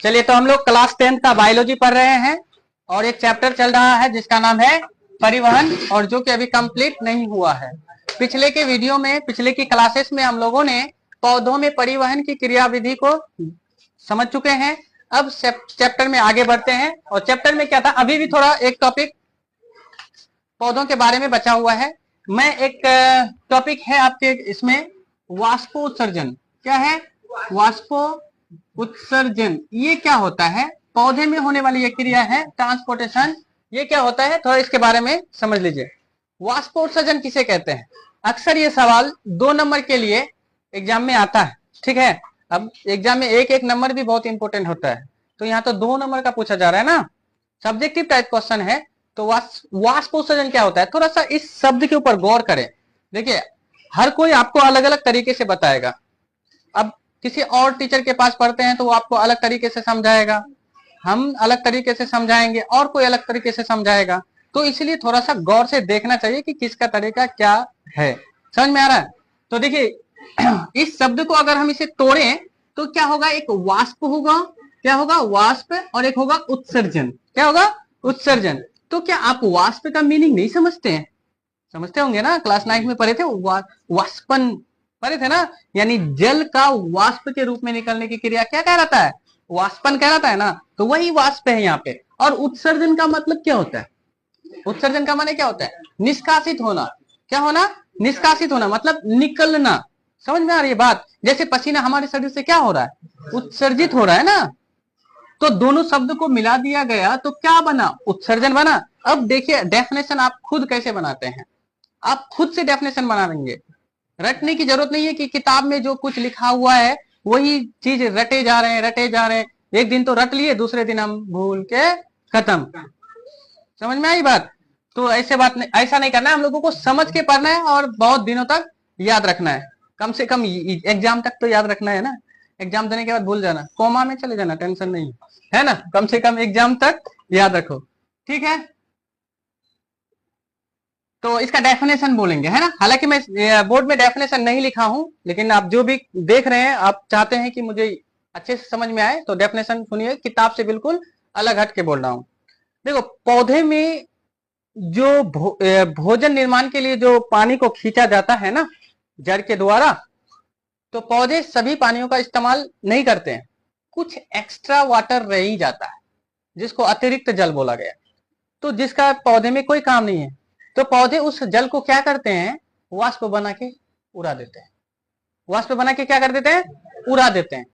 चलिए, तो हम लोग क्लास 10 का बायोलॉजी पढ़ रहे हैं और एक चैप्टर चल रहा है जिसका नाम है परिवहन, और जो कि अभी कंप्लीट नहीं हुआ है। पिछले के वीडियो में, पिछले की क्लासेस में हम लोगों ने पौधों में परिवहन की क्रियाविधि को समझ चुके हैं। अब चैप्टर में आगे बढ़ते हैं। और चैप्टर में क्या था, अभी भी थोड़ा एक टॉपिक पौधों के बारे में बचा हुआ है। मैं एक टॉपिक है आपके इसमें, वाष्पो उत्सर्जन। क्या है? वाष्पो उत्सर्जन। ये क्या होता है? पौधे में होने वाली ये क्रिया है, ट्रांसपोर्टेशन। ये क्या होता है, थोड़ा इसके बारे में समझ लीजिए। वाष्पो उत्सर्जन किसे कहते हैं? अक्सर ये सवाल 2 नंबर के लिए एग्जाम में आता है, ठीक है। अब एग्जाम में एक नंबर भी बहुत इंपॉर्टेंट होता है, तो यहाँ तो 2 नंबर का पूछा जा रहा है ना, सब्जेक्टिव टाइप क्वेश्चन है। तो वाष्प उत्सर्जन क्या होता है, थोड़ा सा इस शब्द के ऊपर गौर करें। देखिए, हर कोई आपको अलग अलग तरीके से बताएगा। अब किसी और टीचर के पास पढ़ते हैं तो वो आपको अलग तरीके से समझाएगा, हम अलग तरीके से समझाएंगे, और कोई अलग तरीके से समझाएगा। तो इसलिए थोड़ा सा गौर से देखना चाहिए कि किसका तरीका क्या है। समझ में आ रहा है? तो देखिए, इस शब्द को अगर हम इसे तोड़ें तो क्या होगा, एक वाष्प होगा, क्या होगा, वाष्प, और एक होगा उत्सर्जन। क्या होगा? उत्सर्जन। तो क्या आप वाष्प का मीनिंग नहीं समझते हैं? समझते होंगे ना, क्लास 9 में पढ़े थे, वाष्पन पढ़े थे ना, यानी जल का वाष्प के रूप में निकलने की क्रिया क्या कहलाता है? वाष्पन कहलाता है ना। तो वही वाष्प है यहाँ पे। और उत्सर्जन का मतलब क्या होता है? उत्सर्जन का माने क्या होता है? निष्कासित होना। क्या होना? निष्कासित होना, मतलब निकलना। समझ में आ रही है बात? जैसे पसीना हमारे शरीर से क्या हो रहा है? उत्सर्जित हो रहा है ना। तो दोनों शब्द को मिला दिया गया तो क्या बना? उत्सर्जन बना। अब देखिए, डेफिनेशन आप खुद कैसे बनाते हैं, आप खुद से डेफिनेशन बना लेंगे। रटने की जरूरत नहीं है कि किताब में जो कुछ लिखा हुआ है वही चीज रटे जा रहे हैं, रटे जा रहे हैं। एक दिन तो रट लिए, दूसरे दिन हम भूल के खत्म। समझ में आई बात? तो ऐसे बात नहीं, ऐसा नहीं करना है। हम लोगों को समझ के पढ़ना है और बहुत दिनों तक याद रखना है। कम से कम एग्जाम तक तो याद रखना है ना। एग्जाम देने के बाद भूल जाना, कोमा में चले जाना, टेंशन नहीं है ना। कम से कम एग्जाम तक याद रखो, ठीक है। तो इसका डेफिनेशन बोलेंगे, है ना। हालांकि मैं बोर्ड में डेफिनेशन नहीं लिखा हूं, लेकिन आप जो भी देख रहे हैं, आप चाहते हैं कि मुझे अच्छे से समझ में आए, तो डेफिनेशन सुनिए, किताब से बिल्कुल अलग हट के बोल रहा हूं। देखो, पौधे में जो भोजन निर्माण के लिए जो पानी को खींचा जाता है ना, जड़ के द्वारा, तो पौधे सभी पानियों का इस्तेमाल नहीं करते हैं। कुछ एक्स्ट्रा वाटर रह ही जाता है, जिसको अतिरिक्त जल बोला गया। तो जिसका पौधे में कोई काम नहीं है, तो पौधे उस जल को क्या करते हैं? वाष्प बना के उड़ा देते हैं। वाष्प बना के क्या कर देते हैं? उड़ा देते हैं।